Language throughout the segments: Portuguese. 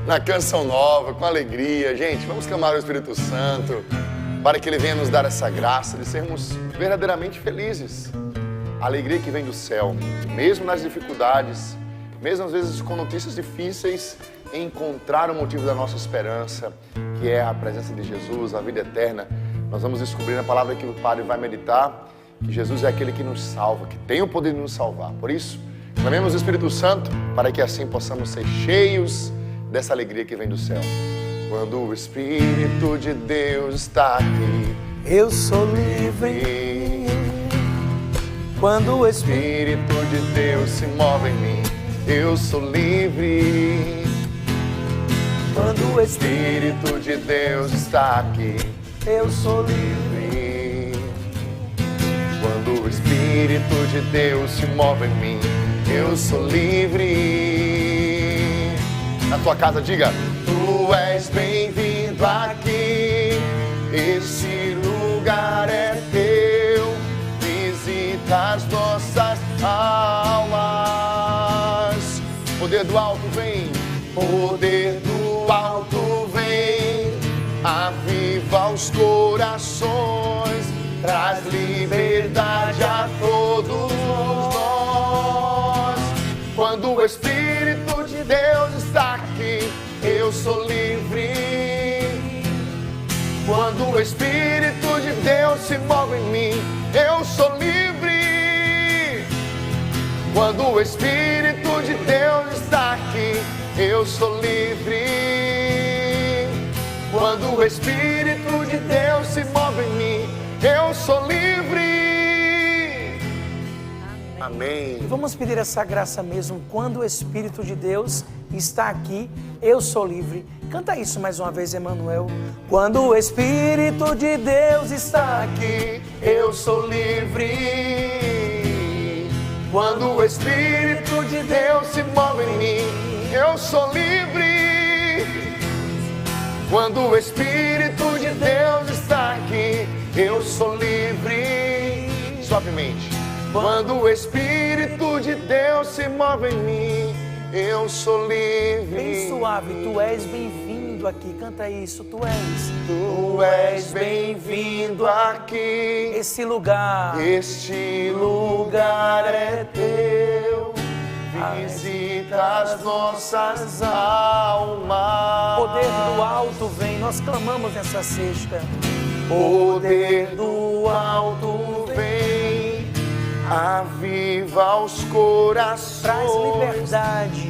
na canção nova, com alegria. Gente, vamos clamar ao Espírito Santo para que Ele venha nos dar essa graça de sermos verdadeiramente felizes. A alegria que vem do céu, mesmo nas dificuldades, mesmo às vezes com notícias difíceis, encontrar o motivo da nossa esperança, que é a presença de Jesus, a vida eterna. Nós vamos descobrir na palavra que o Padre vai meditar, que Jesus é aquele que nos salva, que tem o poder de nos salvar. Por isso, clamemos o Espírito Santo para que assim possamos ser cheios dessa alegria que vem do céu. Quando o Espírito de Deus está aqui, eu sou livre. Quando o Espírito de Deus se move em mim, eu sou livre. Quando o Espírito de Deus está aqui, eu sou livre. Quando o Espírito de Deus se move em mim, eu sou livre. Na tua casa diga: tu és bem-vindo aqui, este lugar é teu, visita as nossas almas. Poder do alto vem, poder do alto vem, aviva os corações, traz liberdade a todos nós. Quando o Espírito de Deus está aqui, eu sou livre. Quando o Espírito de Deus se move em mim, eu sou livre. Quando o Espírito de Deus está aqui, eu sou livre. Quando o Espírito de Deus se move em mim, eu sou livre. Amém. Vamos pedir essa graça mesmo. Quando o Espírito de Deus está aqui, eu sou livre. Canta isso mais uma vez, Emanuel. Quando o Espírito de Deus está aqui, eu sou livre. Quando o Espírito de Deus se move em mim, eu sou livre. Quando o Espírito de Deus está aqui, eu sou livre. Suavemente. Quando o Espírito de Deus se move em mim, eu sou livre. Bem suave, tu és bem-vindo aqui. Canta isso, tu és bem-vindo aqui. Este lugar é teu. Visita as nossas almas. Poder do alto vem, nós clamamos nessa sexta. Poder do alto vem, aviva os corações,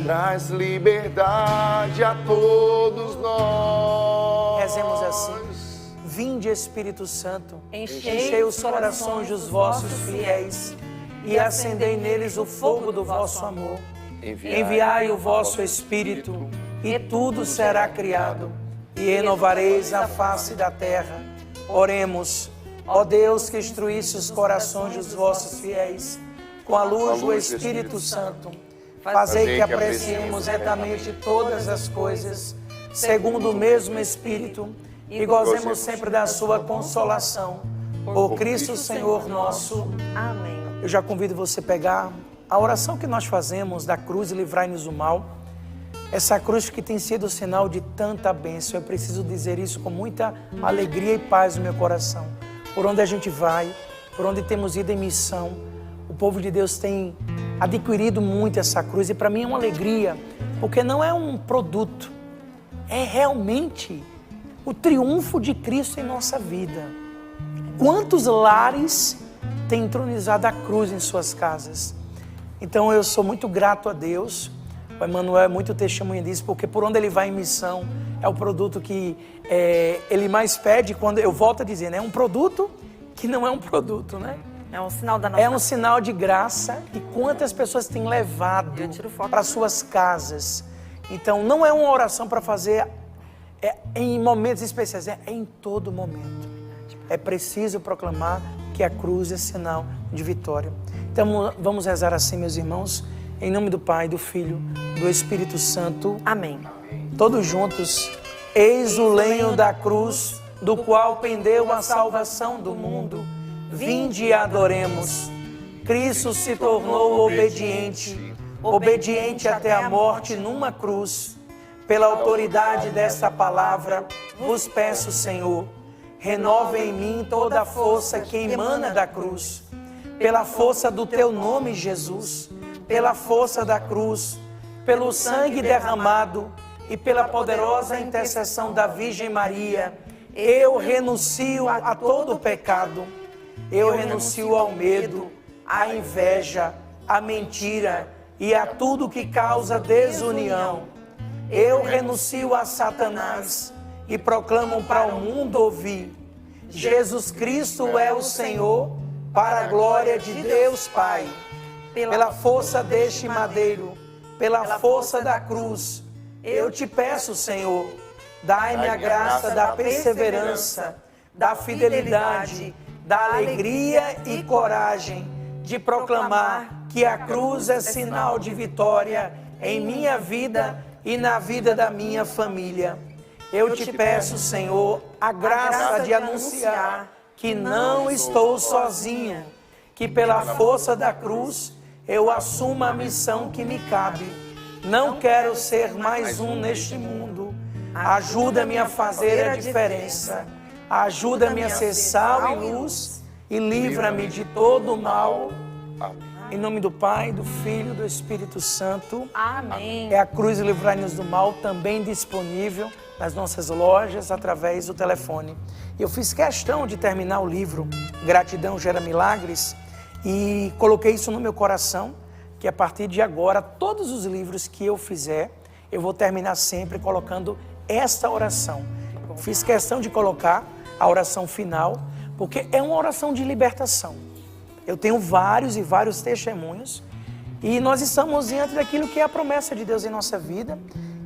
traz liberdade a todos nós. Rezemos assim: vinde, Espírito Santo, enchei os corações dos vossos fiéis e acendei neles o fogo do vosso amor. Enviai o vosso Espírito e tudo será criado e renovareis a face da terra. Oremos. Ó Deus, que instruísse os corações dos vossos fiéis com a luz do Espírito Santo, fazei que apreciemos retamente todas as coisas, segundo o mesmo Espírito, e gozemos sempre da sua consolação. Por Cristo Senhor nosso. Amém. Eu já convido você a pegar a oração que nós fazemos da cruz e livrai-nos do mal. Essa cruz que tem sido sinal de tanta bênção. Eu preciso dizer isso com muita alegria e paz no meu coração. Por onde a gente vai, por onde temos ido em missão, o povo de Deus tem adquirido muito essa cruz. E para mim é uma alegria, porque não é um produto, é realmente o triunfo de Cristo em nossa vida. Quantos lares têm entronizado a cruz em suas casas? Então eu sou muito grato a Deus. O Emanuel é muito testemunha disso, porque por onde ele vai em missão, é o produto que ele mais pede. Quando eu volto a dizer, né? É um produto que não é um produto, né? É um sinal da nossa... É um sinal de graça. E quantas pessoas têm levado para suas casas. Então não é uma oração para fazer em momentos especiais, é em todo momento. É preciso proclamar que a cruz é sinal de vitória. Então vamos rezar assim, meus irmãos, em nome do Pai, do Filho, do Espírito Santo. Amém. Todos juntos. Eis o lenho da cruz, do qual pendeu a salvação do mundo. Vinde e adoremos. Cristo se tornou obediente, obediente até a morte numa cruz. Pela autoridade desta palavra, vos peço, Senhor, renova em mim toda a força que emana da cruz. Pela força do teu nome, Jesus, pela força da cruz, pelo sangue derramado e pela poderosa intercessão da Virgem Maria, eu renuncio a todo pecado. Eu renuncio ao medo, à inveja, à mentira e a tudo que causa desunião. Eu renuncio a Satanás e proclamo para o mundo ouvir: Jesus Cristo é o Senhor, para a glória de Deus Pai. Pela força deste madeiro, pela força da cruz, eu te peço, Senhor, dai-me a graça da perseverança, da fidelidade, da alegria e coragem de proclamar que a cruz é sinal de vitória em minha vida e na vida da minha família. Eu te peço, Senhor, a graça de anunciar que não estou sozinho, que pela força da cruz eu assumo a missão que me cabe. Não quero ser mais um neste mundo. Ajuda-me a fazer a diferença. Ajuda-me a ser sal e luz e livra-me de todo o mal. Em nome do Pai, do Filho e do Espírito Santo. Amém. É a Cruz e Livrai-nos do Mal, também disponível nas nossas lojas, através do telefone. Eu fiz questão de terminar o livro Gratidão Gera Milagres e coloquei isso no meu coração, que a partir de agora, todos os livros que eu fizer, eu vou terminar sempre colocando esta oração. Fiz questão de colocar a oração final, porque é uma oração de libertação. Eu tenho vários e vários testemunhos e nós estamos diante daquilo que é a promessa de Deus em nossa vida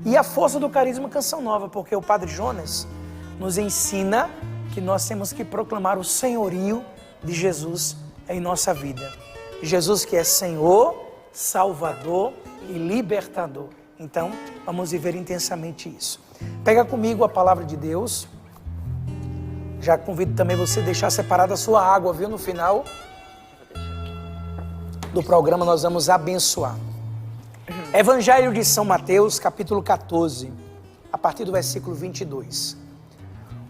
e a força do carisma Canção Nova, porque o Padre Jonas nos ensina que nós temos que proclamar o senhorio de Jesus em nossa vida. Jesus que é Senhor, Salvador e Libertador. Então, vamos viver intensamente isso. Pega comigo a palavra de Deus. Já convido também você a deixar separada a sua água, viu? No final do programa nós vamos abençoar. Evangelho de São Mateus, capítulo 14, a partir do versículo 22.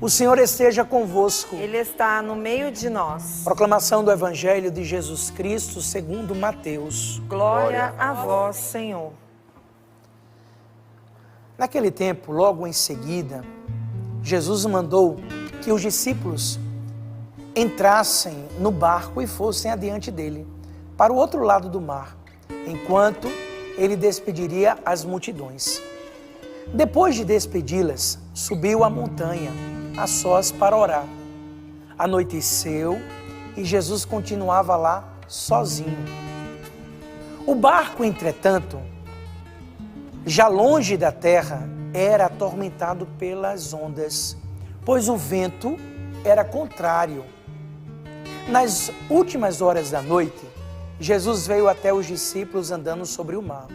O Senhor esteja convosco. Ele está no meio de nós. Proclamação do Evangelho de Jesus Cristo segundo Mateus. Glória a vós, Senhor. Naquele tempo, logo em seguida, Jesus mandou que os discípulos entrassem no barco e fossem adiante dele, para o outro lado do mar, enquanto ele despediria as multidões. Depois de despedi-las, subiu a montanha, a sós para orar. Anoiteceu e Jesus continuava lá sozinho. O barco, entretanto, já longe da terra, era atormentado pelas ondas, pois o vento era contrário. Nas últimas horas da noite, Jesus veio até os discípulos andando sobre o mar.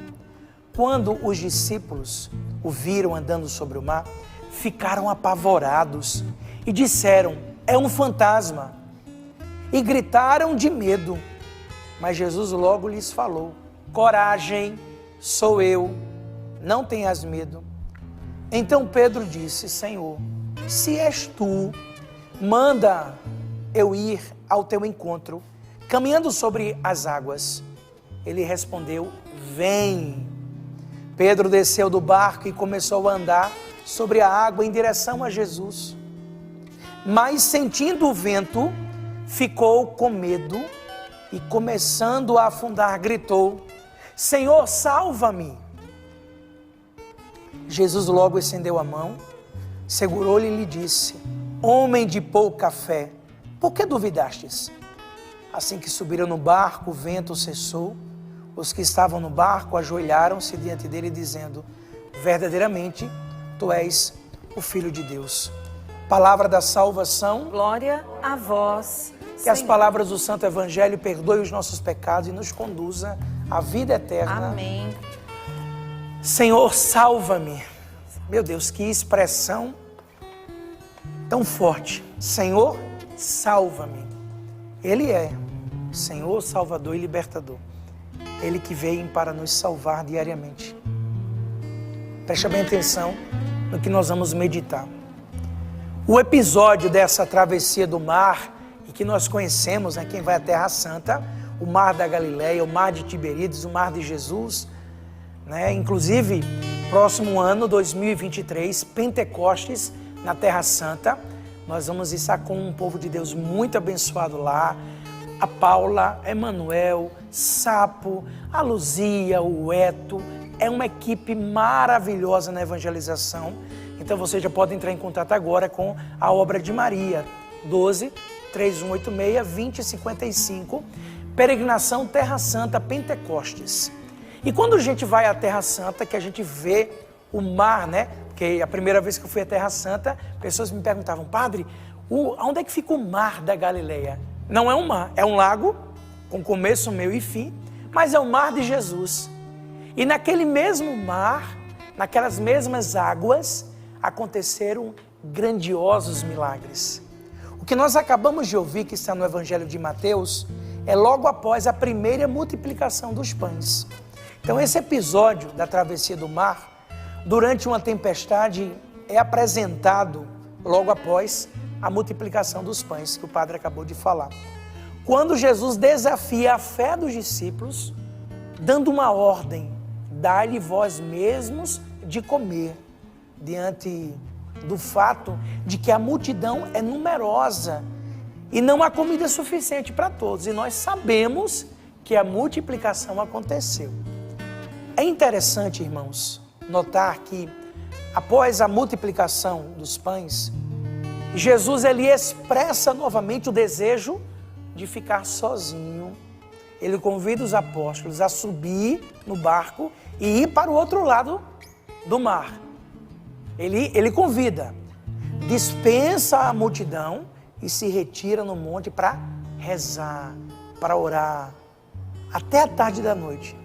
Quando os discípulos o viram andando sobre o mar, ficaram apavorados e disseram: é um fantasma. E gritaram de medo. Mas Jesus logo lhes falou: coragem, sou eu, não tenhas medo. Então Pedro disse: Senhor, se és tu, manda eu ir ao teu encontro, caminhando sobre as águas. Ele respondeu: vem. Pedro desceu do barco e começou a andar sobre a água em direção a Jesus. Mas sentindo o vento, ficou com medo e começando a afundar, gritou: Senhor, salva-me. Jesus logo estendeu a mão, segurou-lhe e lhe disse: homem de pouca fé, por que duvidastes? Assim que subiram no barco, o vento cessou. Os que estavam no barco ajoelharam-se diante dele, dizendo: verdadeiramente, tu és o Filho de Deus. Palavra da salvação. Glória a vós, Que as palavras do Santo Evangelho perdoem os nossos pecados e nos conduza à vida eterna. Amém. Senhor, salva-me. Meu Deus, que expressão tão forte. Senhor, salva-me. Ele é Senhor, Salvador e Libertador. Ele que veio para nos salvar diariamente. Preste bem atenção no que nós vamos meditar. O episódio dessa travessia do mar, e que nós conhecemos, né, quem vai à Terra Santa, o mar da Galileia, o mar de Tiberíades, o mar de Jesus, né? Inclusive, próximo ano, 2023, Pentecostes, na Terra Santa, nós vamos estar com um povo de Deus muito abençoado lá. A Paula, Emanuel, Sapo, a Luzia, o Eto. É uma equipe maravilhosa na evangelização. Então você já pode entrar em contato agora com a obra de Maria. 12-3186-2055. Peregrinação Terra Santa Pentecostes. E quando a gente vai à Terra Santa, que a gente vê o mar, né? Porque a primeira vez que eu fui à Terra Santa, pessoas me perguntavam, padre, onde é que fica o mar da Galileia? Não é um mar, é um lago, com começo, meio e fim, mas é o mar de Jesus. E naquele mesmo mar, naquelas mesmas águas, aconteceram grandiosos milagres. O que nós acabamos de ouvir, que está no Evangelho de Mateus, é logo após a primeira multiplicação dos pães. Então esse episódio da travessia do mar, durante uma tempestade, é apresentado logo após a multiplicação dos pães, que o padre acabou de falar. Quando Jesus desafia a fé dos discípulos, dando uma ordem, dai-lhe vós mesmos de comer, diante do fato de que a multidão é numerosa e não há comida suficiente para todos. E nós sabemos que a multiplicação aconteceu. É interessante, irmãos, notar que após a multiplicação dos pães, Jesus ele expressa novamente o desejo de ficar sozinho. Ele convida os apóstolos a subir no barco e ir para o outro lado do mar. Ele convida, dispensa a multidão e se retira no monte para rezar, para orar, até a tarde da noite.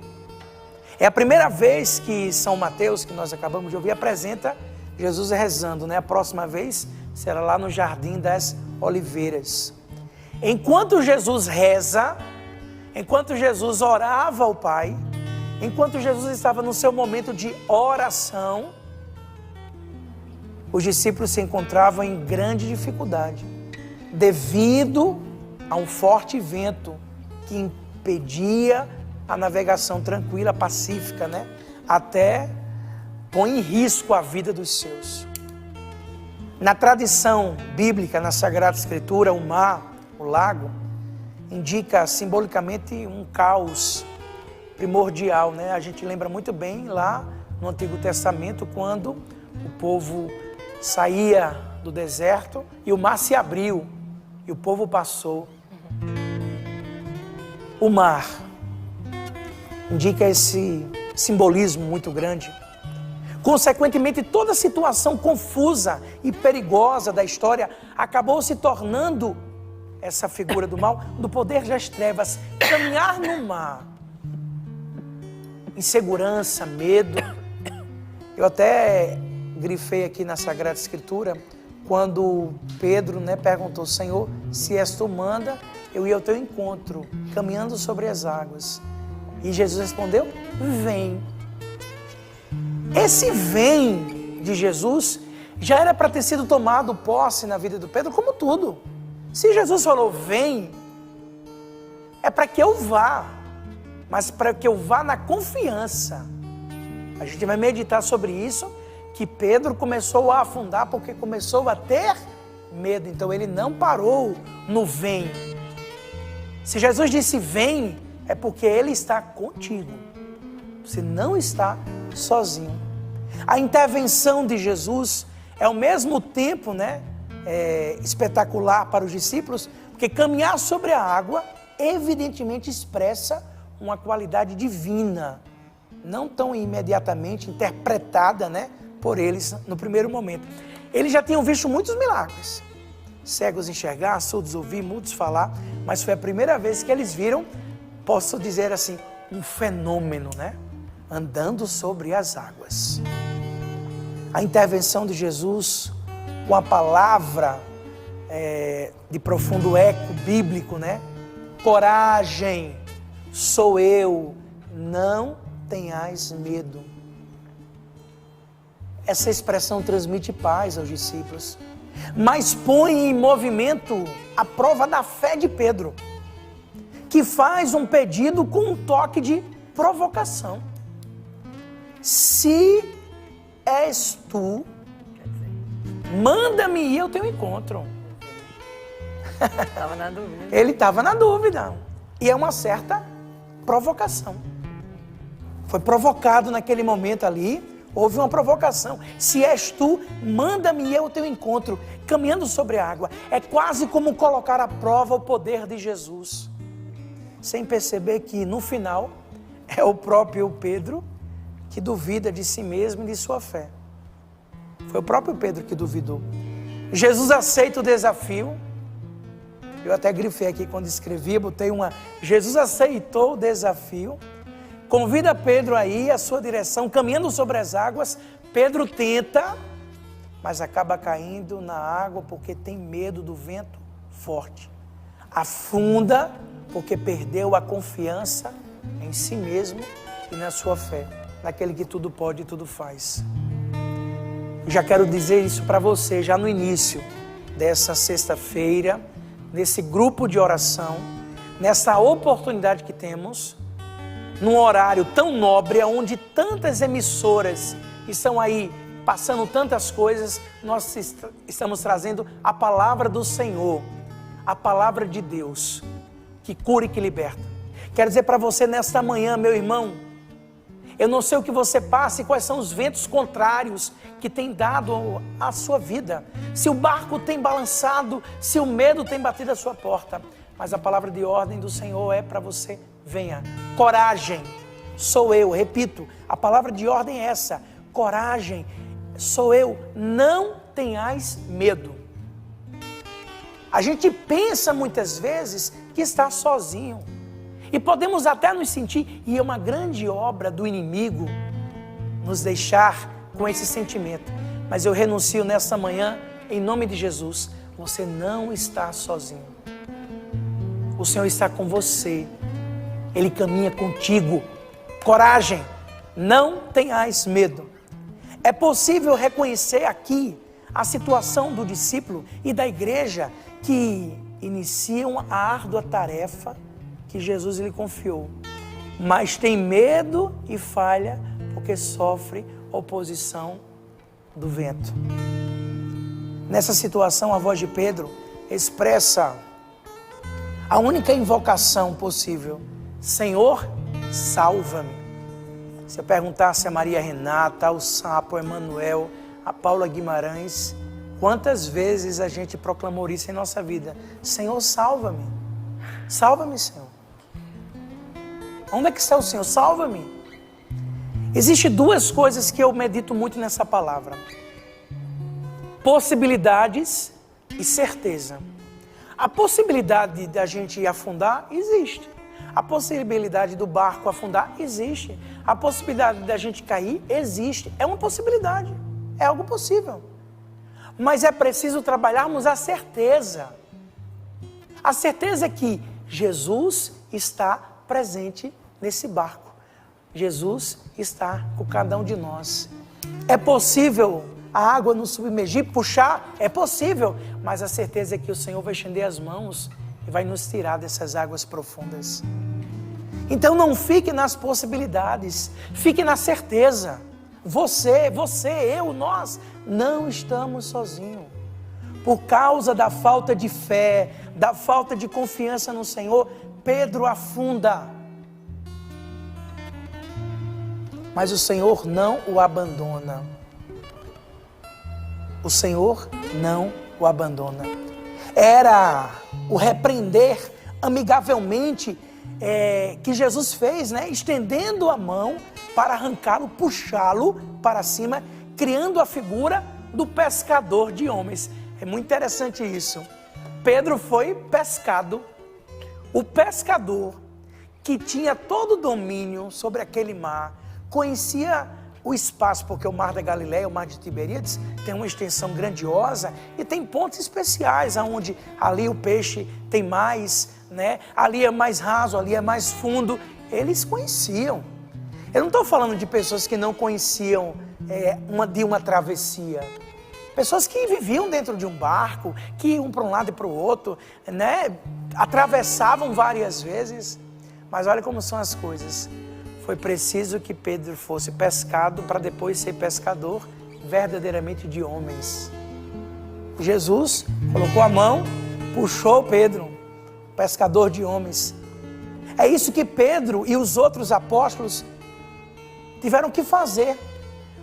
É a primeira vez que São Mateus, que nós acabamos de ouvir, apresenta Jesus rezando, né? A próxima vez será lá no Jardim das Oliveiras. Enquanto Jesus reza, enquanto Jesus orava ao Pai, enquanto Jesus estava no seu momento de oração, os discípulos se encontravam em grande dificuldade, devido a um forte vento que impedia a navegação tranquila, pacífica, né? Até põe em risco a vida dos seus. Na tradição bíblica, na Sagrada Escritura, o mar, o lago, indica simbolicamente um caos primordial, né? A gente lembra muito bem lá no Antigo Testamento, quando o povo saía do deserto e o mar se abriu e o povo passou. O mar indica esse simbolismo muito grande. Consequentemente, toda situação confusa e perigosa da história acabou se tornando essa figura do mal, do poder das trevas. Caminhar no mar, insegurança, medo. Eu até grifei aqui na Sagrada Escritura, quando Pedro, né, perguntou, Senhor, se és tu manda, eu ia ao teu encontro, caminhando sobre as águas. E Jesus respondeu, vem. Esse vem de Jesus já era para ter sido tomado posse na vida do Pedro, como tudo. Se Jesus falou vem, é para que eu vá, mas para que eu vá na confiança. A gente vai meditar sobre isso, que Pedro começou a afundar porque começou a ter medo. Então ele não parou no vem. Se Jesus disse vem, é porque ele está contigo. Você não está sozinho. A intervenção de Jesus é ao mesmo tempo, né, espetacular para os discípulos, porque caminhar sobre a água evidentemente expressa uma qualidade divina, não tão imediatamente interpretada, né, por eles no primeiro momento. Eles já tinham visto muitos milagres. Cegos enxergar, surdos ouvir, mudos falar, mas foi a primeira vez que eles viram, posso dizer assim, um fenômeno, né? Andando sobre as águas. A intervenção de Jesus com a palavra de profundo eco bíblico, né? Coragem, sou eu, não tenhais medo. Essa expressão transmite paz aos discípulos, mas põe em movimento a prova da fé de Pedro, que faz um pedido com um toque de provocação. Se és tu, manda-me ir ao teu encontro. Estava na dúvida. Ele estava na dúvida. E é uma certa provocação. Foi provocado naquele momento ali. Houve uma provocação. Se és tu, manda-me ir ao teu encontro, caminhando sobre a água. É quase como colocar à prova o poder de Jesus. Sem perceber que no final é o próprio Pedro que duvida de si mesmo e de sua fé. Foi o próprio Pedro que duvidou. Jesus aceita o desafio. Eu até grifei aqui quando escrevi, botei uma... Jesus aceitou o desafio, convida Pedro a ir à sua direção, caminhando sobre as águas. Pedro tenta, mas acaba caindo na água porque tem medo do vento forte. Afunda porque perdeu a confiança em si mesmo e na sua fé, naquele que tudo pode e tudo faz. Já quero dizer isso para você, já no início dessa sexta-feira, nesse grupo de oração, nessa oportunidade que temos, num horário tão nobre, onde tantas emissoras estão aí passando tantas coisas, nós estamos trazendo a palavra do Senhor, a palavra de Deus, que cura e que liberta. Quero dizer para você nesta manhã, meu irmão, eu não sei o que você passa e quais são os ventos contrários que tem dado à sua vida. Se o barco tem balançado, se o medo tem batido à sua porta. Mas a palavra de ordem do Senhor é para você, venha. Coragem, sou eu, repito, a palavra de ordem é essa. Coragem, sou eu, não tenhais medo. A gente pensa muitas vezes que está sozinho. E podemos até nos sentir, e é uma grande obra do inimigo nos deixar com esse sentimento. Mas eu renuncio nessa manhã, em nome de Jesus. Você não está sozinho. O Senhor está com você. Ele caminha contigo. Coragem, não tenhais medo. É possível reconhecer aqui a situação do discípulo e da igreja que iniciam a árdua tarefa que Jesus lhe confiou, mas tem medo e falha porque sofre oposição do vento. Nessa situação, a voz de Pedro expressa a única invocação possível: Senhor, salva-me. Se eu perguntasse a Maria Renata, ao Sapo, ao Emanuel, a Paula Guimarães, quantas vezes a gente proclamou isso em nossa vida? Senhor, salva-me. Salva-me, Senhor. Onde é que está o Senhor? Salva-me. Existem duas coisas que eu medito muito nessa palavra: possibilidades e certeza. A possibilidade da gente afundar existe. A possibilidade do barco afundar existe. A possibilidade da gente cair existe. É uma possibilidade. É algo possível. Mas é preciso trabalharmos a certeza. A certeza que Jesus está presente nesse barco. Jesus está com cada um de nós. É possível a água nos submergir, puxar? É possível, mas a certeza é que o Senhor vai estender as mãos e vai nos tirar dessas águas profundas. Então não fique nas possibilidades, fique na certeza. Você, eu, nós não estamos sozinhos. Por causa da falta de fé, da falta de confiança no Senhor, Pedro afunda. Mas o Senhor não o abandona. O Senhor não o abandona. Era o repreender amigavelmente que Jesus fez, né? Estendendo a mão para arrancá-lo, puxá-lo para cima, criando a figura do pescador de homens. É muito interessante isso. Pedro foi pescado. O pescador que tinha todo o domínio sobre aquele mar, conhecia o espaço, porque o mar da Galileia, o mar de Tiberíades, tem uma extensão grandiosa e tem pontos especiais, onde ali o peixe tem mais, né? Ali é mais raso, ali é mais fundo. Eles conheciam. Eu não estou falando de pessoas que não conheciam de uma travessia. Pessoas que viviam dentro de um barco, que iam para um lado e para o outro, né? Atravessavam várias vezes. Mas olha como são as coisas. Foi preciso que Pedro fosse pescado para depois ser pescador verdadeiramente de homens. Jesus colocou a mão, puxou Pedro, pescador de homens. É isso que Pedro e os outros apóstolos tiveram que fazer.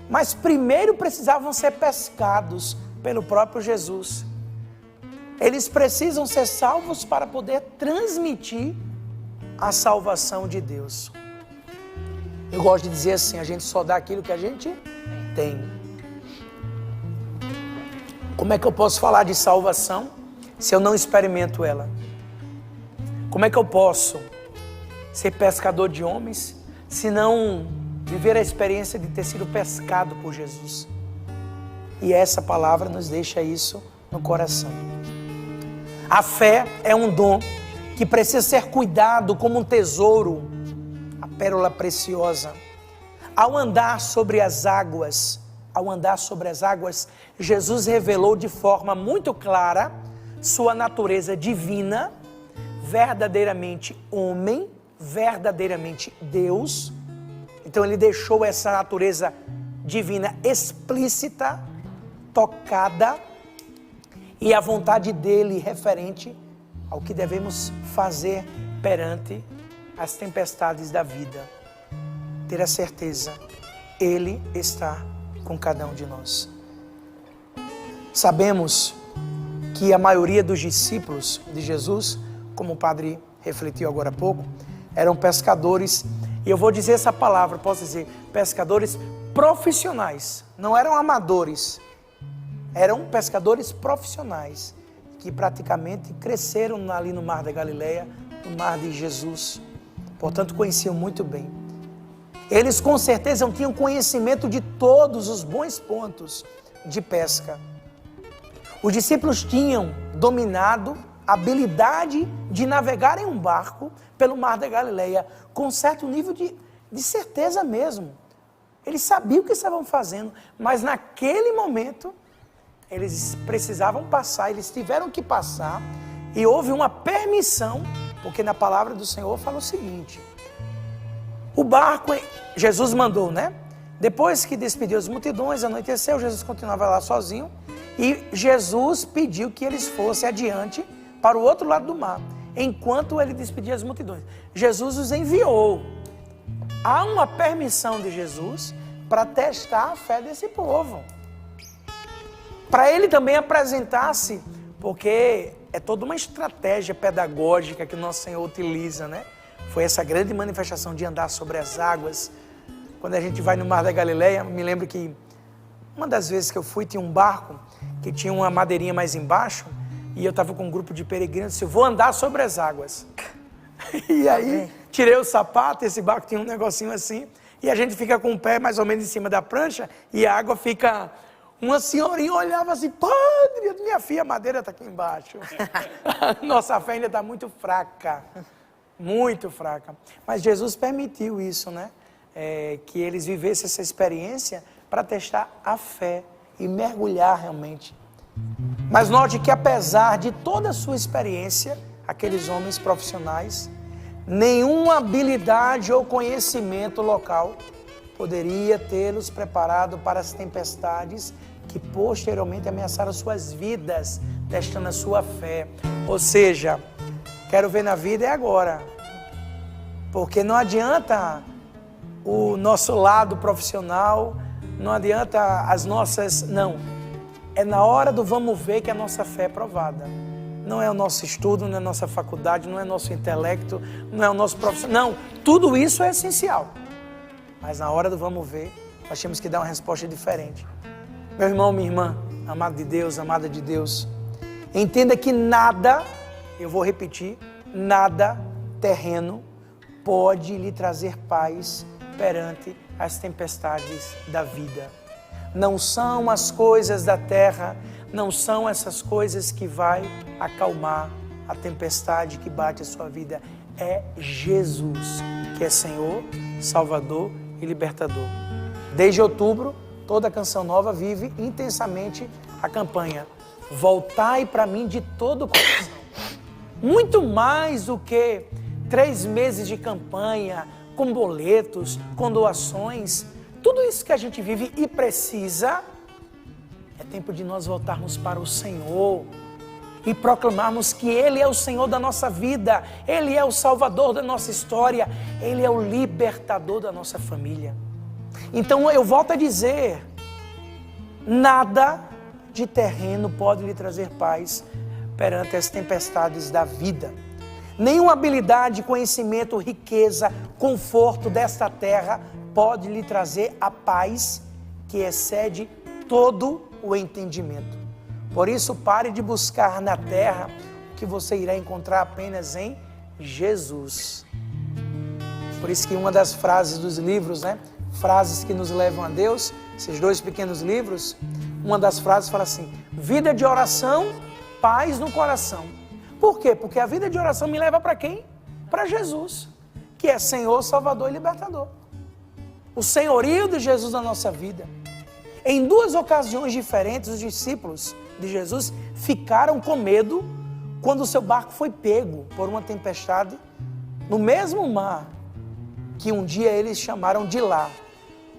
Mas primeiro precisavam ser pescados pelo próprio Jesus. Eles precisam ser salvos para poder transmitir a salvação de Deus. Eu gosto de dizer assim, a gente só dá aquilo que a gente tem. Como é que eu posso falar de salvação se eu não experimento ela? Como é que eu posso ser pescador de homens se não viver a experiência de ter sido pescado por Jesus? E essa palavra nos deixa isso no coração. A fé é um dom que precisa ser cuidado como um tesouro, a pérola preciosa. Ao andar sobre as águas, Jesus revelou de forma muito clara sua natureza divina, verdadeiramente homem, verdadeiramente Deus. Então ele deixou essa natureza divina explícita, tocada, e a vontade dele referente ao que devemos fazer perante as tempestades da vida. Ter a certeza, ele está com cada um de nós. Sabemos que a maioria dos discípulos de Jesus, como o padre refletiu agora há pouco, eram pescadores. E eu vou dizer essa palavra, posso dizer, pescadores profissionais. Não eram amadores, eram pescadores profissionais, que praticamente cresceram ali no Mar da Galileia, no Mar de Jesus. Portanto, conheciam muito bem. Eles com certeza tinham conhecimento de todos os bons pontos de pesca. Os discípulos tinham dominado a habilidade de navegar em um barco pelo Mar da Galileia, com certo nível de certeza mesmo. Eles sabiam o que estavam fazendo, mas naquele momento eles precisavam passar, eles tiveram que passar, e houve uma permissão, porque na palavra do Senhor fala o seguinte: o barco, Jesus mandou, né? Depois que despediu as multidões, anoiteceu, Jesus continuava lá sozinho, e Jesus pediu que eles fossem adiante para o outro lado do mar, enquanto ele despedia as multidões. Jesus os enviou. Há uma permissão de Jesus para testar a fé desse povo, para ele também apresentar-se, porque é toda uma estratégia pedagógica que o nosso Senhor utiliza, né? Foi essa grande manifestação de andar sobre as águas. Quando a gente vai no Mar da Galileia, me lembro que uma das vezes que eu fui, tinha um barco que tinha uma madeirinha mais embaixo, e eu estava com um grupo de peregrinos, disse, eu vou andar sobre as águas. E aí, tirei o sapato, esse barco tinha um negocinho assim, e a gente fica com o pé mais ou menos em cima da prancha, e a água fica... Uma senhorinha olhava assim, padre, minha filha, a madeira está aqui embaixo. Nossa fé ainda está muito fraca, muito fraca. Mas Jesus permitiu isso, né? Que eles vivessem essa experiência para testar a fé e mergulhar realmente. Mas note que apesar de toda a sua experiência, aqueles homens profissionais, nenhuma habilidade ou conhecimento local poderia tê-los preparado para as tempestades que posteriormente ameaçaram suas vidas, testando a sua fé. Ou seja, quero ver na vida é agora. Porque não adianta o nosso lado profissional, não adianta as nossas... Não, é na hora do vamos ver que a nossa fé é provada. Não é o nosso estudo, não é a nossa faculdade, não é o nosso intelecto, não é o nosso profissional. Não, tudo isso é essencial. Mas na hora do vamos ver, nós temos que dar uma resposta diferente. Meu irmão, minha irmã, amado de Deus, amada de Deus, entenda que nada, eu vou repetir, nada terreno pode lhe trazer paz perante as tempestades da vida. Não são as coisas da terra, não são essas coisas que vai acalmar a tempestade que bate a sua vida. É Jesus, que é Senhor, Salvador e Libertador. Desde outubro, Toda canção nova vive intensamente a campanha. Voltai para mim de todo o coração. Muito mais do que 3 meses de campanha, com boletos, com doações. Tudo isso que a gente vive e precisa, é tempo de nós voltarmos para o Senhor e proclamarmos que Ele é o Senhor da nossa vida, Ele é o Salvador da nossa história, Ele é o libertador da nossa família. Então eu volto a dizer, nada de terreno pode lhe trazer paz perante as tempestades da vida. Nenhuma habilidade, conhecimento, riqueza, conforto desta terra pode lhe trazer a paz que excede todo o entendimento. Por isso, pare de buscar na terra o que você irá encontrar apenas em Jesus. Por isso que uma das frases dos livros, frases que nos levam a Deus, esses 2 pequenos livros, uma das frases fala assim: vida de oração, paz no coração. Por quê? Porque a vida de oração me leva para quem? Para Jesus, que é Senhor, Salvador e Libertador. O senhorio de Jesus na nossa vida. Em 2 ocasiões diferentes, os discípulos de Jesus ficaram com medo quando o seu barco foi pego por uma tempestade no mesmo mar que um dia eles chamaram de lá.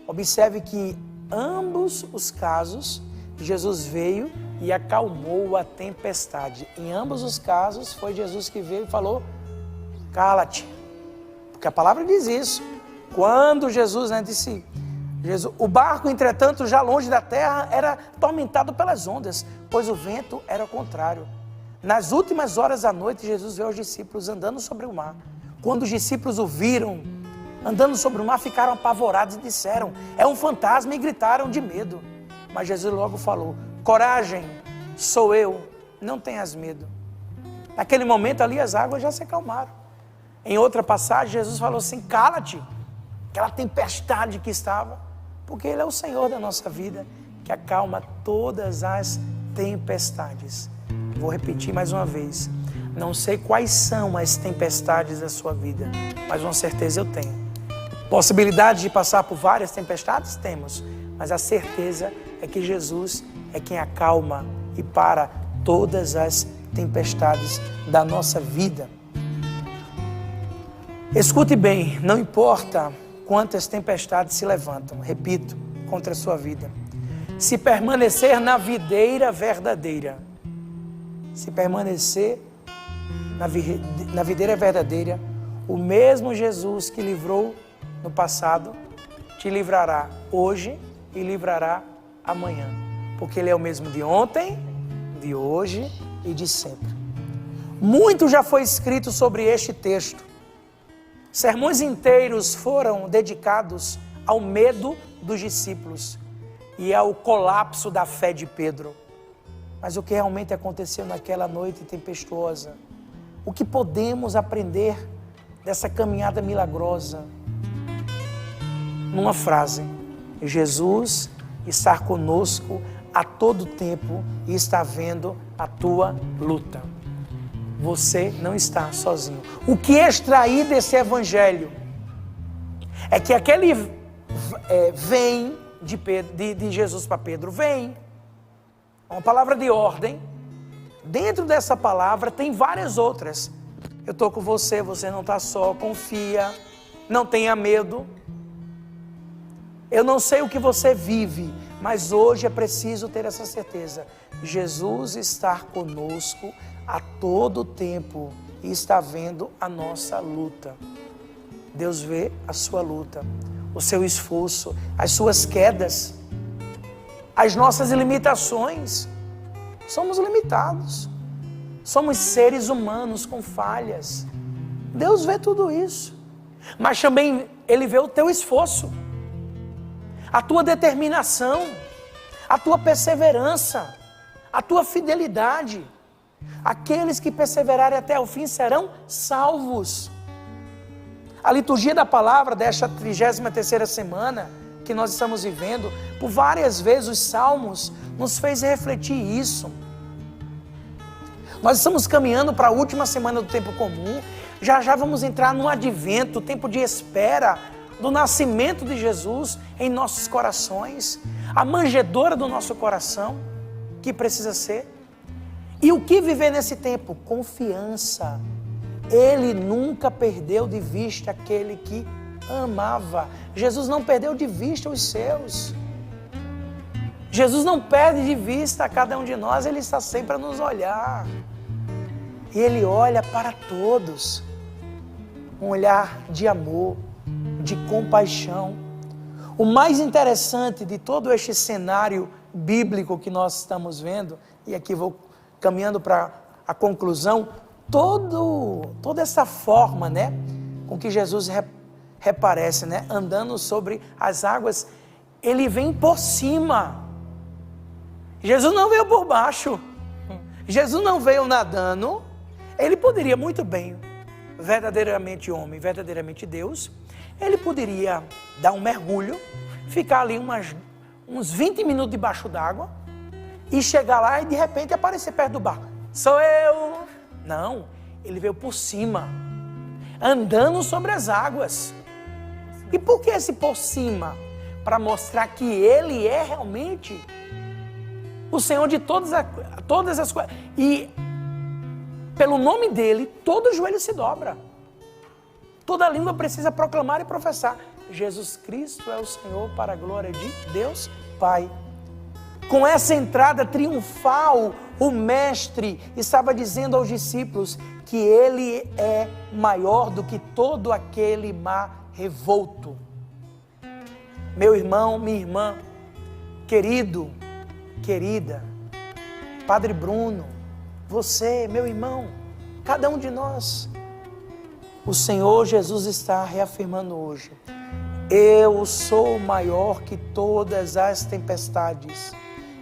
Observe que ambos os casos Jesus veio e acalmou a tempestade. Em ambos os casos foi Jesus que veio e falou: cala-te, porque a palavra diz isso. Quando Jesus disse, o barco, entretanto, já longe da terra, era atormentado pelas ondas, pois o vento era o contrário. Nas últimas horas da noite, Jesus viu os discípulos andando sobre o mar. Quando os discípulos o viram andando sobre o mar, ficaram apavorados e disseram: é um fantasma, e gritaram de medo. Mas Jesus logo falou: coragem, sou eu, não tenhas medo. Naquele momento ali as águas já se acalmaram. Em outra passagem, Jesus falou assim: cala-te, aquela tempestade que estava, porque Ele é o Senhor da nossa vida, que acalma todas as tempestades. Vou repetir mais uma vez: não sei quais são as tempestades da sua vida, mas uma certeza eu tenho. Possibilidade de passar por várias tempestades? Temos, mas a certeza é que Jesus é quem acalma e para todas as tempestades da nossa vida. Escute bem, não importa quantas tempestades se levantam, repito, contra a sua vida. Se permanecer na videira verdadeira, se permanecer na videira verdadeira, o mesmo Jesus que livrou no passado, te livrará hoje e livrará amanhã. Porque Ele é o mesmo de ontem, de hoje e de sempre. Muito já foi escrito sobre este texto. Sermões inteiros foram dedicados ao medo dos discípulos e ao colapso da fé de Pedro. Mas o que realmente aconteceu naquela noite tempestuosa? O que podemos aprender dessa caminhada milagrosa? Numa frase: Jesus está conosco a todo tempo e está vendo a tua luta. Você não está sozinho. O que extrair desse evangelho é que aquele vem de Jesus para Pedro, vem, uma palavra de ordem. Dentro dessa palavra tem várias outras. Eu estou com você, você não está só, confia, não tenha medo. Eu não sei o que você vive, mas hoje é preciso ter essa certeza. Jesus está conosco a todo tempo e está vendo a nossa luta. Deus vê a sua luta, o seu esforço, as suas quedas, as nossas limitações. Somos limitados, somos seres humanos com falhas. Deus vê tudo isso, mas também Ele vê o teu esforço, a tua determinação, a tua perseverança, a tua fidelidade. Aqueles que perseverarem até o fim serão salvos. A liturgia da palavra desta 33ª semana que nós estamos vivendo, por várias vezes os salmos nos fez refletir isso. Nós estamos caminhando para a última semana do tempo comum, já vamos entrar no advento, tempo de espera do nascimento de Jesus em nossos corações. a manjedoura do nosso coração, que precisa ser. E o que viver nesse tempo? Confiança. Ele nunca perdeu de vista aquele que amava. Jesus não perdeu de vista os seus. Jesus não perde de vista a cada um de nós, Ele está sempre a nos olhar. E Ele olha para todos. Um olhar de amor, de compaixão. O mais interessante de todo este cenário bíblico que nós estamos vendo, e aqui vou caminhando para a conclusão, toda essa forma, né, com que Jesus reaparece, né, andando sobre as águas, Ele vem por cima. Jesus não veio por baixo. Jesus não veio nadando. Ele poderia muito bem, verdadeiramente homem, verdadeiramente Deus, Ele poderia dar um mergulho, ficar ali uns 20 minutos debaixo d'água e chegar lá e de repente aparecer perto do barco. Sou eu! Não, Ele veio por cima, andando sobre as águas. E por que esse por cima? Para mostrar que Ele é realmente o Senhor de todas as coisas. E pelo nome dEle, todo joelho se dobra. Toda língua precisa proclamar e professar: Jesus Cristo é o Senhor, para a glória de Deus Pai. Com essa entrada triunfal, o Mestre estava dizendo aos discípulos que Ele é maior do que todo aquele mar revolto. Meu irmão, minha irmã, querido, querida, Padre Bruno, você, meu irmão, cada um de nós, o Senhor Jesus está reafirmando hoje: eu sou maior que todas as tempestades.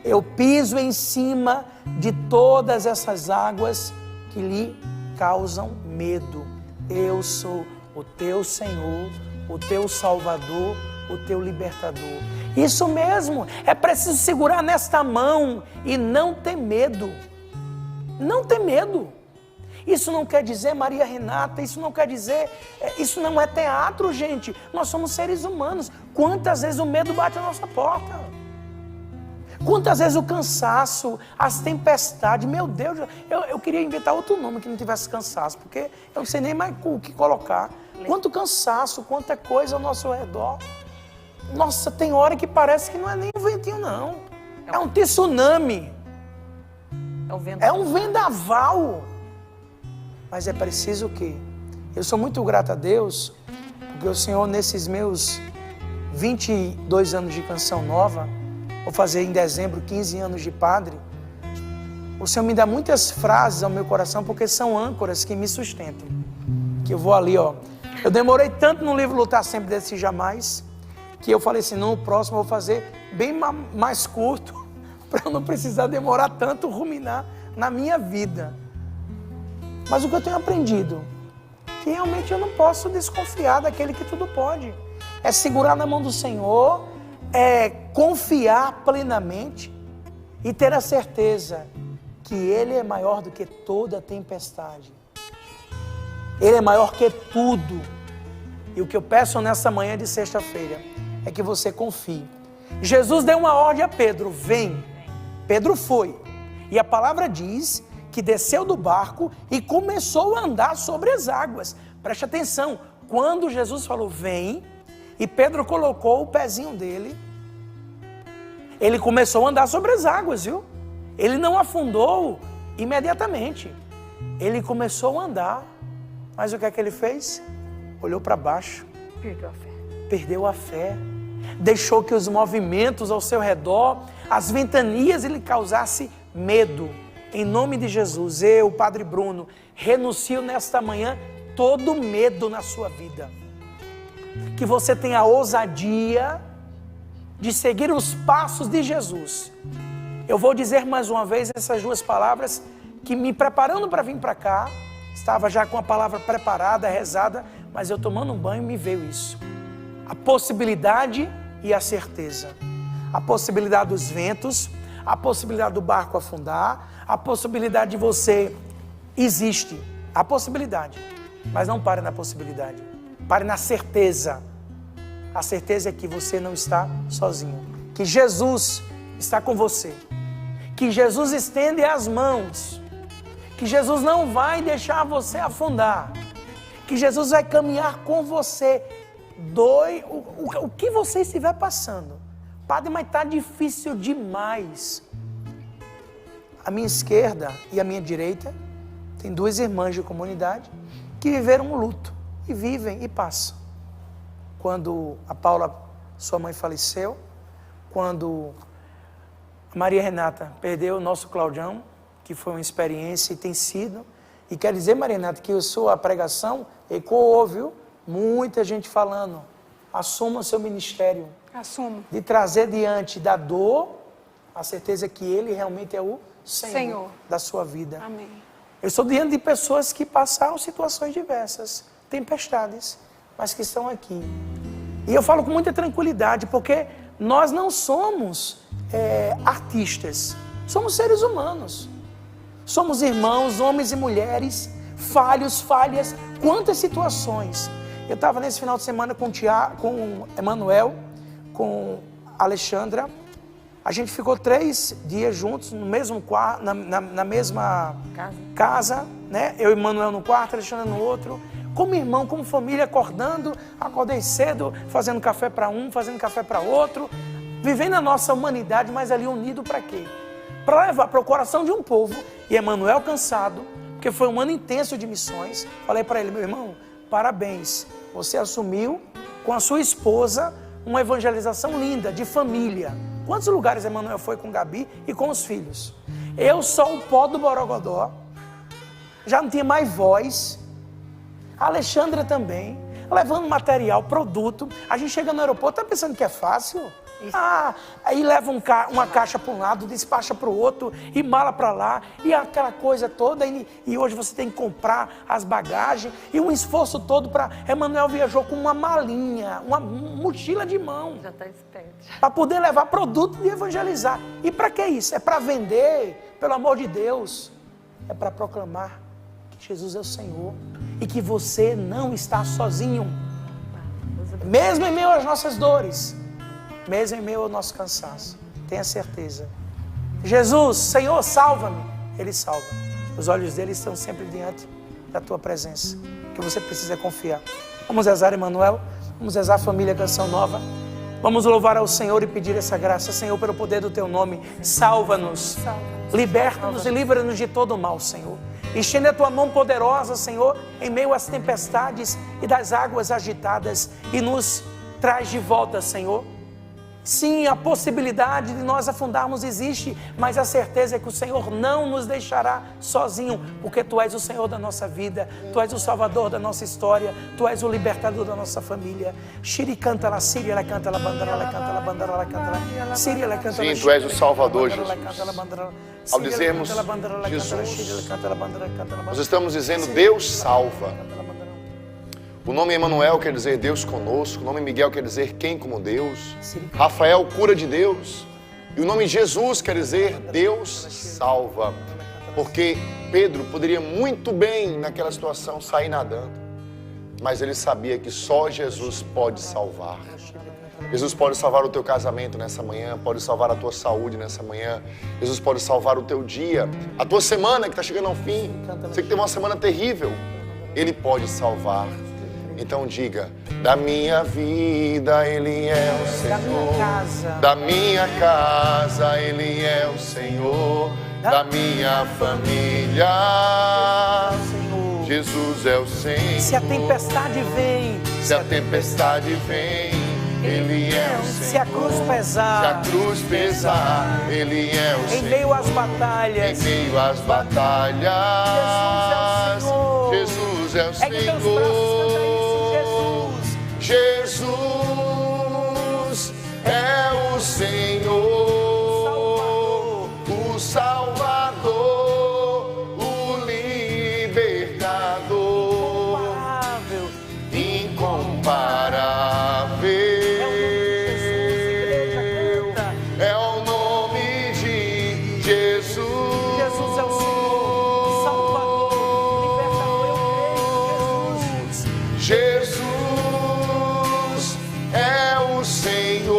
Eu piso em cima de todas essas águas que lhe causam medo. Eu sou o teu Senhor, o teu Salvador, o teu libertador. Isso mesmo, é preciso segurar nesta mão e não ter medo. Não ter medo. Isso não quer dizer, Maria Renata, isso não quer dizer, isso não é teatro, gente. Nós somos seres humanos. Quantas vezes o medo bate na nossa porta? Quantas vezes o cansaço, as tempestades, meu Deus, eu queria inventar outro nome que não tivesse cansaço, porque eu não sei nem mais o que colocar. Quanto cansaço, quanta coisa ao nosso redor. Nossa, tem hora que parece que não é nem um ventinho, não. É um tsunami. É um vendaval. Mas é preciso que... Eu sou muito grato a Deus, porque o Senhor, nesses meus 22 anos de Canção Nova, vou fazer em dezembro 15 anos de padre, o Senhor me dá muitas frases ao meu coração, porque são âncoras que me sustentam. Que eu vou ali, ó. Eu demorei tanto no livro Lutar Sempre, Desistir Jamais, que eu falei assim, no próximo eu vou fazer bem mais curto, para eu não precisar demorar tanto ruminar na minha vida. Mas o que eu tenho aprendido, que realmente eu não posso desconfiar daquele que tudo pode. É segurar na mão do Senhor, é confiar plenamente e ter a certeza que Ele é maior do que toda tempestade. Ele é maior que tudo. E o que eu peço nessa manhã de sexta-feira é que você confie. Jesus deu uma ordem a Pedro, vem. Pedro foi. E a palavra diz que desceu do barco e começou a andar sobre as águas. Preste atenção, quando Jesus falou vem, e Pedro colocou o pezinho dele, ele começou a andar sobre as águas, viu? Ele não afundou imediatamente. Ele começou a andar. Mas o que é que ele fez? Olhou para baixo. Perdeu a fé. Perdeu a fé. Deixou que os movimentos ao seu redor, as ventanias, lhe causasse medo. Em nome de Jesus, eu, Padre Bruno, renuncio nesta manhã todo medo na sua vida. Que você tenha a ousadia de seguir os passos de Jesus. Eu vou dizer mais uma vez essas duas palavras que me preparando para vir para cá, estava já com a palavra preparada, rezada, mas eu tomando um banho me veio isso. A possibilidade e a certeza. A possibilidade dos ventos, a possibilidade do barco afundar, a possibilidade de você... Existe a possibilidade, mas não pare na possibilidade. Pare na certeza. A certeza é que você não está sozinho. que Jesus está com você, que Jesus estende as mãos, que Jesus não vai deixar você afundar, que Jesus vai caminhar com você, doe o que você estiver passando. Padre, mas está difícil demais. À minha esquerda e à minha direita, tem duas irmãs de comunidade que viveram um luto, e vivem e passam. Quando a Paula, sua mãe, faleceu, quando a Maria Renata perdeu o nosso Claudião, que foi uma experiência e tem sido, e quer dizer, Maria Renata, que a sua pregação ecoou, viu? Muita gente falando, assuma o seu ministério. Assumo. De trazer diante da dor a certeza que Ele realmente é o Senhor da sua vida. Amém. Eu estou diante de pessoas que passaram situações diversas, tempestades, mas que estão aqui. E eu falo com muita tranquilidade, porque nós não somos artistas, somos seres humanos. Somos irmãos, homens e mulheres, falhas, quantas situações. Eu estava nesse final de semana com Emanuel, com a Alexandra. A gente ficou 3 dias juntos, no mesmo quarto, na mesma casa, né? Eu e Emanuel no quarto, Alexandra no outro. Como irmão, como família, acordei cedo, fazendo café para um, fazendo café para outro, vivendo a nossa humanidade, mas ali unido para quê? Para levar para o coração de um povo. E Emanuel cansado, porque foi um ano intenso de missões. Falei para ele, meu irmão, parabéns, você assumiu com a sua esposa uma evangelização linda, de família. Quantos lugares Emanuel foi com Gabi e com os filhos? Eu só o pó do Borogodó, já não tinha mais voz. A Alexandra também, levando material, produto. A gente chega no aeroporto, tá pensando que é fácil? Aí leva uma caixa para um lado, despacha para o outro, e mala para lá, e aquela coisa toda, e hoje você tem que comprar as bagagens, e um esforço todo para... Emanuel viajou com uma malinha, uma mochila de mão. Já está esperto. Para poder levar produto e evangelizar. E para que isso? É para vender, pelo amor de Deus. É para proclamar que Jesus é o Senhor, e que você não está sozinho. Mesmo em meio às nossas dores, mesmo em meio ao nosso cansaço, tenha certeza. Jesus, Senhor, salva-me. Ele salva. Os olhos dele estão sempre diante da tua presença. O que você precisa confiar. Vamos rezar, Emanuel. Vamos rezar, família Canção Nova. Vamos louvar ao Senhor e pedir essa graça. Senhor, pelo poder do teu nome, salva-nos. Liberta-nos e livra-nos de todo o mal, Senhor. Estende a tua mão poderosa, Senhor, em meio às tempestades e das águas agitadas, e nos traz de volta, Senhor. Sim, a possibilidade de nós afundarmos existe, mas a certeza é que o Senhor não nos deixará sozinho, porque Tu és o Senhor da nossa vida, Tu és o Salvador da nossa história, Tu és o libertador da nossa família. Shiri canta lá, Síria, ela canta lá, bandara, ela canta lá, bandara, ela canta lá, Síria, ela canta lá. Sim, Tu és o Salvador, Jesus. Ao dizermos Jesus, nós estamos dizendo Deus salva. O nome Emanuel quer dizer Deus conosco. O nome Miguel quer dizer quem como Deus. Rafael, cura de Deus. E o nome Jesus quer dizer Deus salva. Porque Pedro poderia muito bem naquela situação sair nadando, mas ele sabia que só Jesus pode salvar. Jesus pode salvar o teu casamento nessa manhã, pode salvar a tua saúde nessa manhã. Jesus pode salvar o teu dia, a tua semana que está chegando ao fim. Você que tem uma semana terrível, Ele pode salvar. Então diga, da minha vida Ele é o Senhor, da minha casa Ele é o Senhor, da minha família Jesus é o Senhor. Se a tempestade vem, Ele é o Senhor. Se a cruz pesar, Ele é o Senhor. Em meio às batalhas, Jesus é o Senhor. Ergue teus braços, canta isso, Jesus é o Senhor, o Salvador, o Libertador, incomparável. É o nome de Jesus. Jesus é o Senhor, Salvador, Libertador. Eu creio, Jesus. Jesus é o Senhor.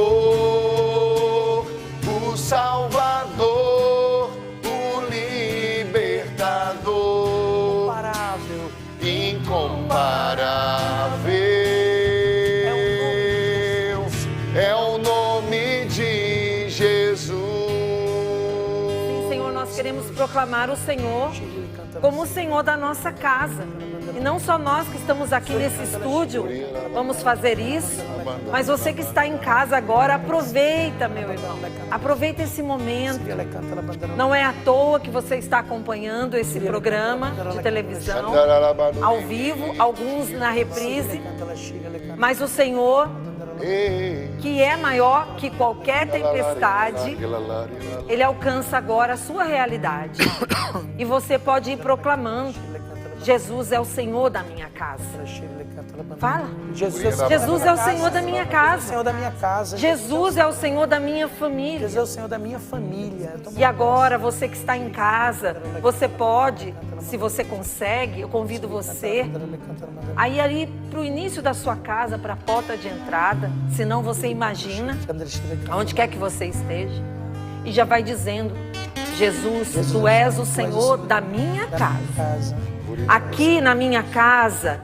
nós queremos proclamar o Senhor como o Senhor da nossa casa. E não só nós que estamos aqui nesse estúdio vamos fazer isso, mas você que está em casa agora, aproveita, meu irmão. Aproveita esse momento. Não é à toa que você está acompanhando esse programa de televisão, ao vivo, alguns na reprise. Mas o Senhor, que é maior que qualquer tempestade, Ele alcança agora a sua realidade. E você pode ir proclamando: Jesus é o Senhor da minha casa. Fala. Jesus é o Senhor da minha casa. Senhor da minha casa. Jesus é o Senhor da minha família. Jesus é o Senhor da minha família. E agora, você que está em casa, você pode, se você consegue, eu convido você a ir ali para o início da sua casa, para a porta de entrada, se não você imagina, aonde quer que você esteja, e já vai dizendo: Jesus, Tu és o Senhor da minha casa. Aqui na minha casa,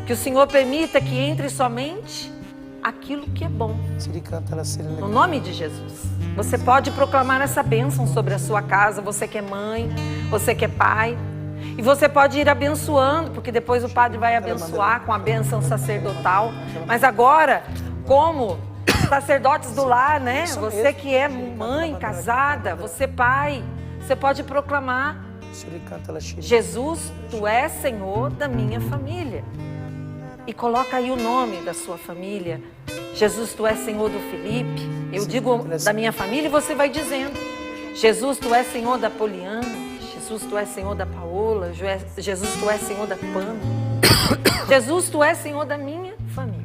que o Senhor permita que entre somente aquilo que é bom. No nome de Jesus. Você pode proclamar essa bênção sobre a sua casa, você que é mãe, você que é pai. E você pode ir abençoando, porque depois o padre vai abençoar com a bênção sacerdotal. Mas agora, como sacerdotes do lar, né? Você que é mãe, casada, você pai, você pode proclamar: Jesus, Tu és Senhor da minha família. E coloca aí o nome da sua família. Jesus, Tu és Senhor do Felipe. Eu digo da minha família e você vai dizendo: Jesus, Tu és Senhor da Poliana. Jesus, Tu és Senhor da Paola. Jesus, Tu és Senhor da Pana. Jesus, Tu és Senhor da minha família.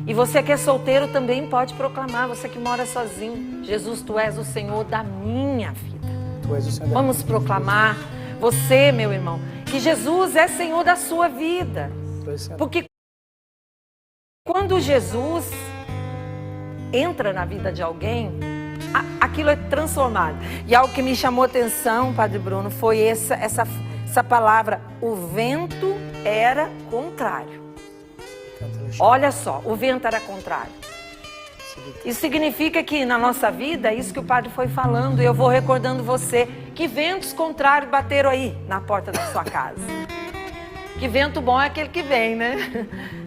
E você que é solteiro também pode proclamar. Você que mora sozinho: Jesus, Tu és o Senhor da minha vida. Vamos proclamar, você, meu irmão, que Jesus é Senhor da sua vida. Porque quando Jesus entra na vida de alguém, aquilo é transformado. E algo que me chamou a atenção, Padre Bruno, foi essa palavra: o vento era contrário. Olha só, o vento era contrário. Isso significa que na nossa vida, é isso que o padre foi falando, e eu vou recordando você: que ventos contrários bateram aí na porta da sua casa? Que vento bom é aquele que vem, né?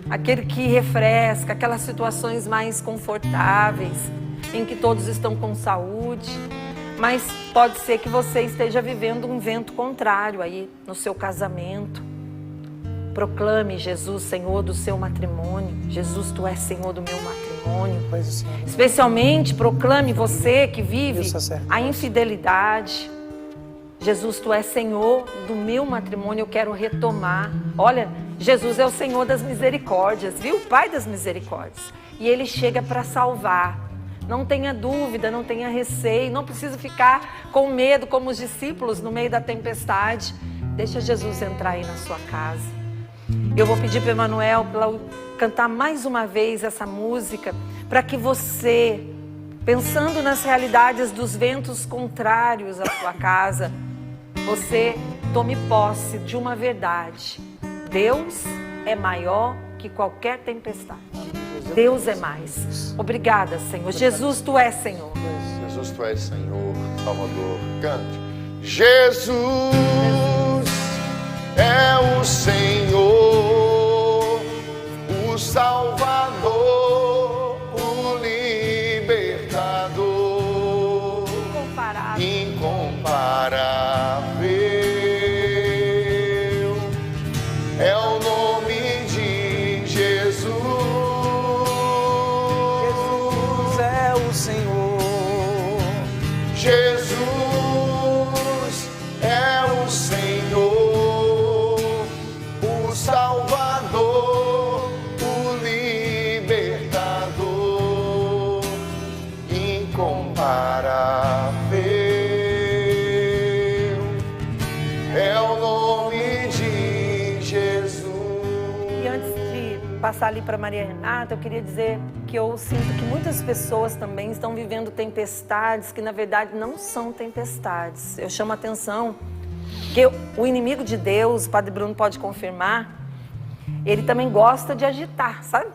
Aquele que refresca, aquelas situações mais confortáveis, em que todos estão com saúde. Mas pode ser que você esteja vivendo um vento contrário aí no seu casamento. Proclame Jesus, Senhor do seu matrimônio. Jesus, Tu és Senhor do meu matrimônio. Especialmente proclame, você que vive a infidelidade. Jesus, Tu és Senhor do meu matrimônio, eu quero retomar. Olha, Jesus é o Senhor das misericórdias, viu? Pai das misericórdias. E Ele chega para salvar. Não tenha dúvida, não tenha receio, não precisa ficar com medo como os discípulos no meio da tempestade. Deixa Jesus entrar aí na sua casa. Eu vou pedir para o Emanuel cantar mais uma vez essa música, para que você, pensando nas realidades dos ventos contrários à sua casa, você tome posse de uma verdade: Deus é maior que qualquer tempestade. Deus é mais. Obrigada, Senhor. Jesus, Tu és Senhor. Jesus, Tu és Senhor, Salvador. Cante. Jesus é o Senhor, o Salvador, o Libertador, incomparável, é o nome de Jesus. Jesus é o Senhor. Jesus é o Senhor, Salvador, o Libertador, incomparável, é o nome de Jesus. E antes de passar ali para Maria Renata, eu queria dizer que eu sinto que muitas pessoas também estão vivendo tempestades que na verdade não são tempestades. Eu chamo a atenção que o inimigo de Deus, o Padre Bruno pode confirmar, ele também gosta de agitar, sabe?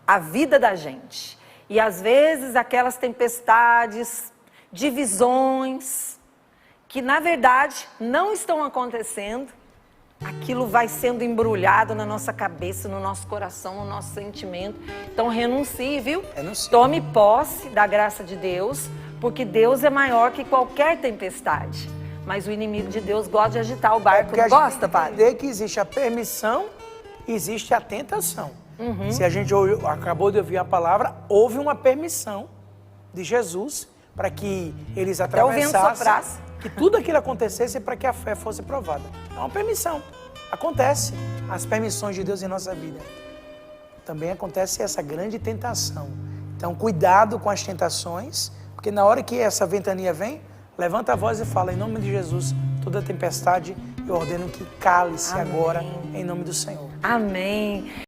A vida da gente. E às vezes aquelas tempestades, divisões, que na verdade não estão acontecendo, aquilo vai sendo embrulhado na nossa cabeça, no nosso coração, no nosso sentimento. Então renuncie, viu? Renuncie. Tome posse da graça de Deus, porque Deus é maior que qualquer tempestade. Mas o inimigo de Deus gosta de agitar o barco. Porque a Não gente gosta, tem que padre? entender que existe a permissão e existe a tentação. Se a gente acabou de ouvir a palavra, houve uma permissão de Jesus para que eles o vento atravessassem, soprasse. que tudo aquilo acontecesse para que a fé fosse provada. É uma permissão. Acontece as permissões de Deus em nossa vida. Também acontece essa grande tentação. Então, cuidado com as tentações, porque na hora que essa ventania vem, levanta a voz e fala, em nome de Jesus, toda tempestade, eu ordeno que cale-se agora, em nome do Senhor. Amém.